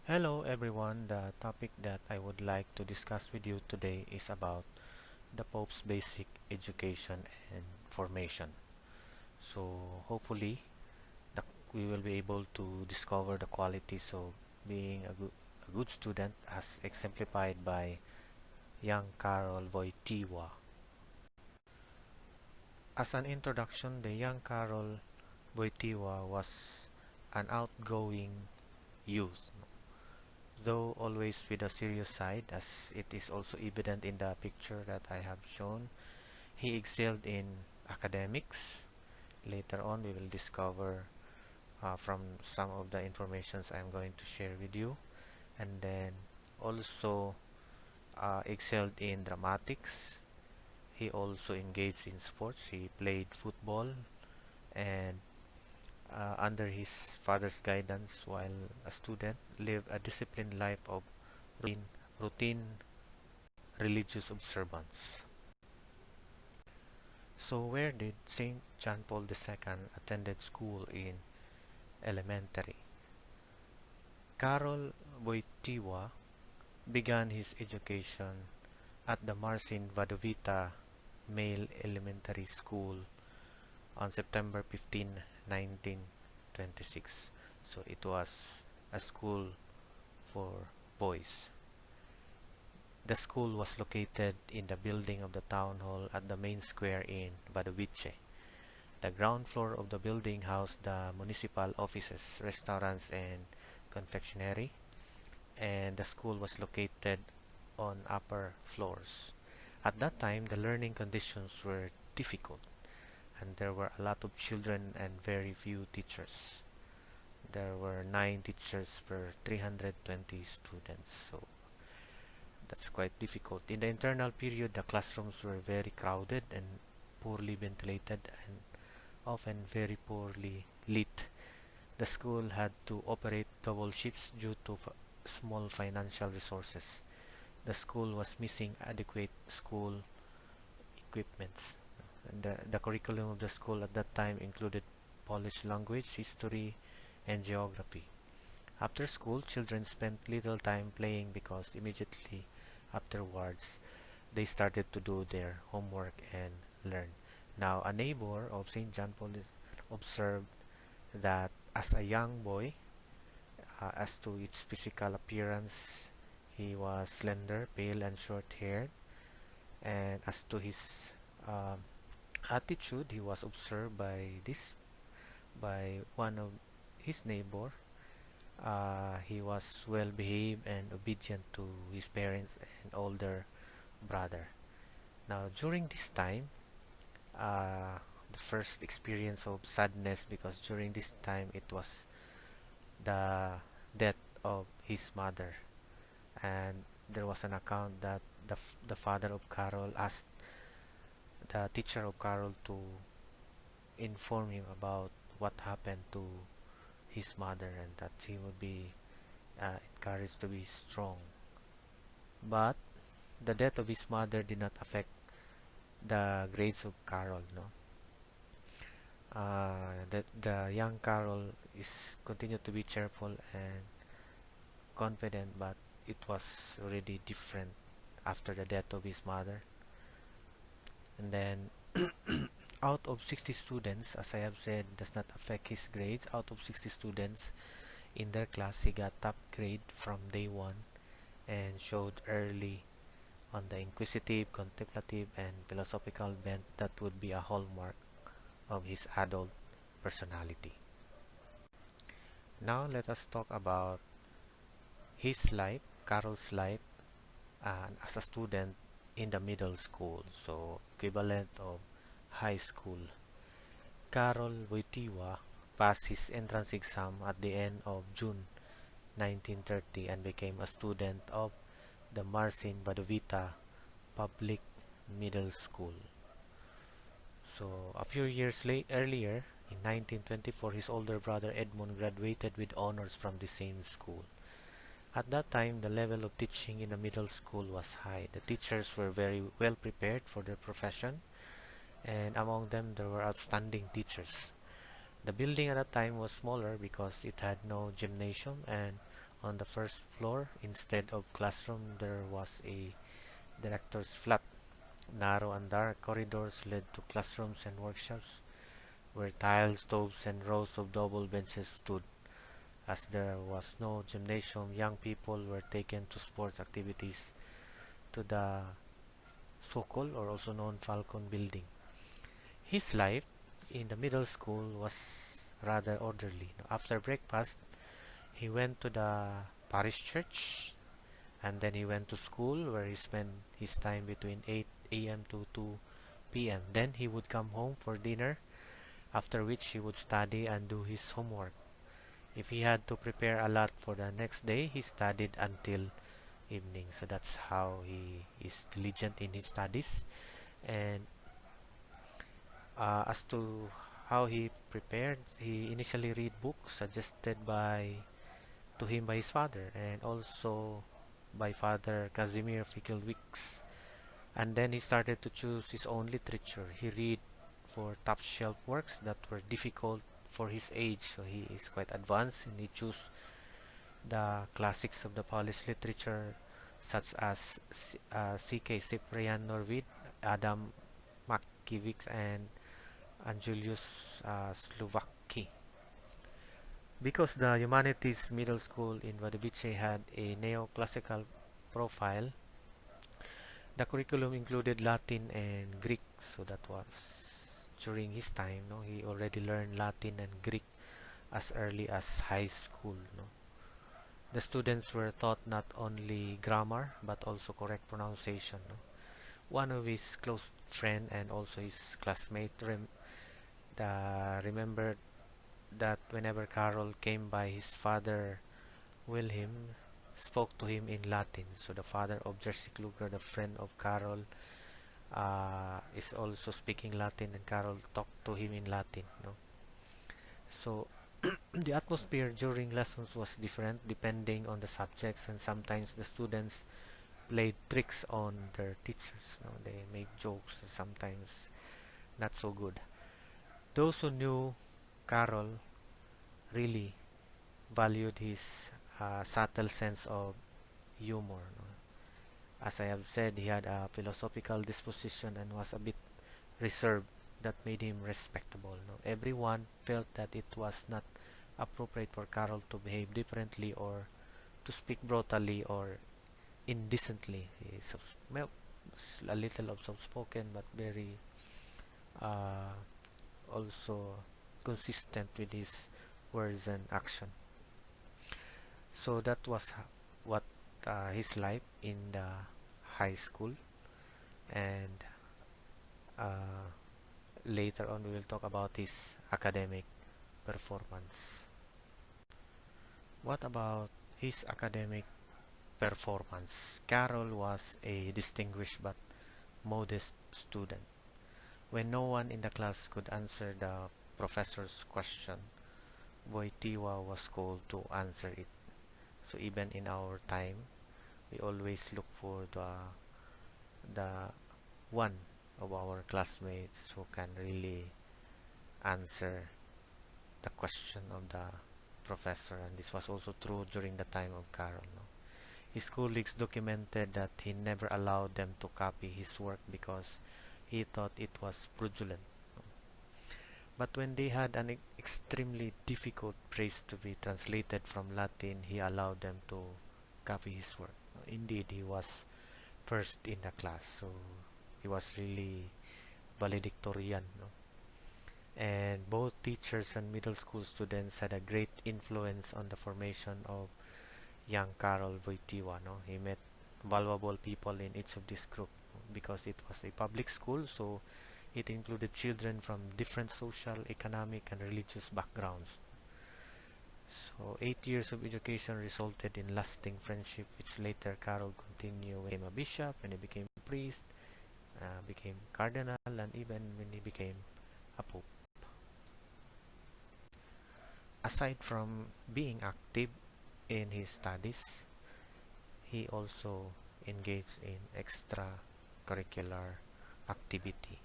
Hello everyone, the topic that I would like to discuss with you today is about the Pope's basic education and formation. So hopefully the, we will be able to discover the qualities of being a good student as exemplified by young Karol Wojtyla. As an introduction, the young Karol Wojtyla was an outgoing youth, though always with a serious side, as it is also evident in the picture that I have shown. He excelled in academics. Later on, we will discover from some of the informations I'm going to share with you. And then also excelled in dramatics. He also engaged in sports. He played football and under his father's guidance while a student lived a disciplined life of routine religious observance. So where did St. John Paul II attended school in elementary? Karol Wojtyła began his education at the Marcin Wadowita Male Elementary School on September 15, 1926. So it was a school for boys. The school was located in the building of the town hall at the main square in Wadowice. The ground floor of the building housed the municipal offices, restaurants, and confectionery, and the school was located on upper floors. At that time, the learning conditions were difficult, and there were a lot of children and very few teachers. There were 9 teachers per 320 students, so that's quite difficult. In the internal period, the classrooms were very crowded and poorly ventilated and often very poorly lit. The school had to operate double shifts due to small financial resources. The school was missing adequate school equipments. And the curriculum of the school at that time included Polish language, history, and geography. After school, children spent little time playing because immediately afterwards they started to do their homework and learn. Now, a neighbor of St. John Paul observed that as a young boy, as to its physical appearance, he was slender, pale, and short-haired. And as to his um, attitude, he was observed by one of his neighbor. He was well behaved and obedient to his parents and older brother. Now, during this time, the first experience of sadness, because during this time it was the death of his mother, and there was an account that the father of Carol asked the teacher of Carol to inform him about what happened to his mother and that he would be encouraged to be strong. But the death of his mother did not affect the grades of Carol. No, the young Carol is continued to be cheerful and confident, but it was already different after the death of his mother. And then out of 60 students, as I have said, does not affect his grades. Out of 60 students in their class, he got top grade from day one and showed early on the inquisitive, contemplative, and philosophical bent that would be a hallmark of his adult personality. Now let us talk about his life, Carol's life, as a student in the middle school, so equivalent of high school. Karol Wojtyła passed his entrance exam at the end of June 1930 and became a student of the Marcin Wadowita Public Middle School. So a few years earlier, in 1924, his older brother Edmund graduated with honors from the same school. At that time, the level of teaching in the middle school was high. The teachers were very well prepared for their profession, and among them there were outstanding teachers. The building at that time was smaller because it had no gymnasium and On the first floor, instead of classroom, there was a director's flat. Narrow and dark corridors led to classrooms and workshops where tile stoves and rows of double benches stood. As there was no gymnasium, young people were taken to sports activities to the Sokol, or also known Falcon building. His life in the middle school was rather orderly. After breakfast, he went to the parish church, and then he went to school where he spent his time between 8 a.m. to 2 p.m. Then he would come home for dinner, after which he would study and do his homework. If he had to prepare a lot for the next day, he studied until evening. So that's how he is diligent in his studies. And as to how he prepared, he initially read books suggested to him by his father, and also by Father Casimir Fickelwicks. And then he started to choose his own literature. He read for top shelf works that were difficult for his age, so he is quite advanced, and he chose the classics of the Polish literature such as C.K. Cyprian Norwid, Adam Mackiewicz, and Julius Slowacki. Because the humanities middle school in Wadowice had a neoclassical profile, the curriculum included Latin and Greek, so that was during his time. No, he already learned Latin and Greek as early as high school. No, the students were taught not only grammar but also correct pronunciation. No, one of his close friend and also his classmate remembered that whenever Karol came by, his father Wilhelm spoke to him in Latin. So the father of Jerzy Kluger, the friend of Karol, is also speaking Latin, and Karol talked to him in Latin. No? So the atmosphere during lessons was different depending on the subjects, and sometimes the students played tricks on their teachers. No? They made jokes, sometimes not so good. Those who knew Karol really valued his subtle sense of humor. No? As I have said, he had a philosophical disposition and was a bit reserved that made him respectable. No? Everyone felt that it was not appropriate for Karol to behave differently or to speak brutally or indecently. He is well, a little of soft-spoken but very uh, also consistent with his words and action. So that was what his life in the high school, and uh, later on we will talk about his academic performance. What about his academic performance? Karol was a distinguished but modest student. When no one in the class could answer the professor's question, Wojtyła was called to answer it. So even in our time, we always look for the one of our classmates who can really answer the question of the professor, and this was also true during the time of Karol. No? His colleagues documented that he never allowed them to copy his work because he thought it was fraudulent. No? But when they had an extremely difficult phrase to be translated from Latin, he allowed them to copy his work. No? Indeed, he was first in the class, so he was really valedictorian. No? And both teachers and middle school students had a great influence on the formation of young Karol Wojtyła. No? He met valuable people in each of this group because it was a public school, so it included children from different social, economic, and religious backgrounds. So 8 years of education resulted in lasting friendship, which later Karol continued when he became a bishop, when he became a priest, became cardinal, and even when he became a pope. Aside from being active in his studies, he also engaged in extracurricular activity.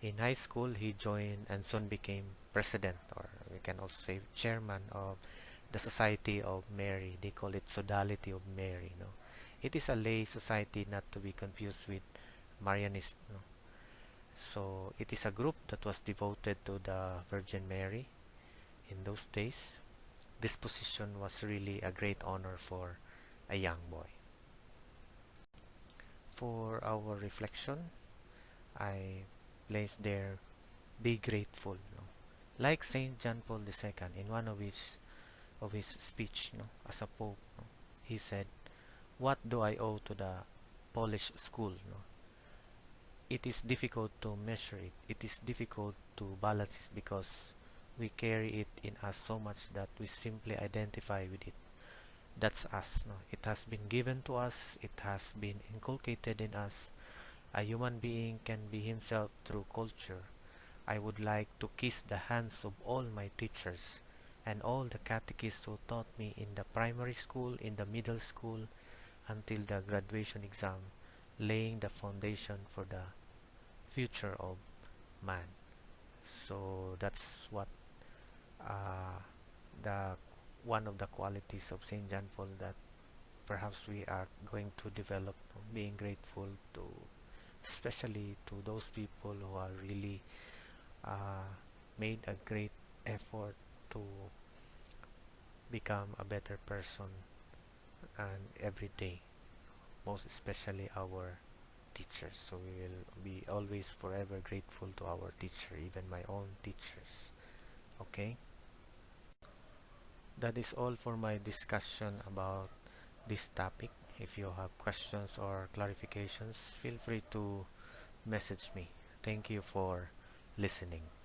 In high school, he joined and soon became president, or we can also say chairman, of the Society of Mary. They call it Sodality of Mary. No, it is a lay society, not to be confused with Marianist. No, so it is a group that was devoted to the Virgin Mary in those days. This position was really a great honor for a young boy. For our reflection, I place there, be grateful. No? Like Saint John Paul II, in one of his speech, no, as a pope, no, he said, "What do I owe to the Polish school?" No? It is difficult to measure it. It is difficult to balance it because we carry it in us so much that we simply identify with it. That's us. No? It has been given to us. It has been inculcated in us. A human being can be himself through culture. I would like to kiss the hands of all my teachers and all the catechists who taught me in the primary school, in the middle school, until the graduation exam, laying the foundation for the future of man. So that's what uh, the one of the qualities of Saint John Paul that perhaps we are going to develop, being grateful to, especially to those people who are really uh, made a great effort to become a better person and every day, most especially our teachers. So we will be always forever grateful to our teacher, even my own teachers. Okay, that is all for my discussion about this topic. If you have questions or clarifications, feel free to message me. Thank you for listening.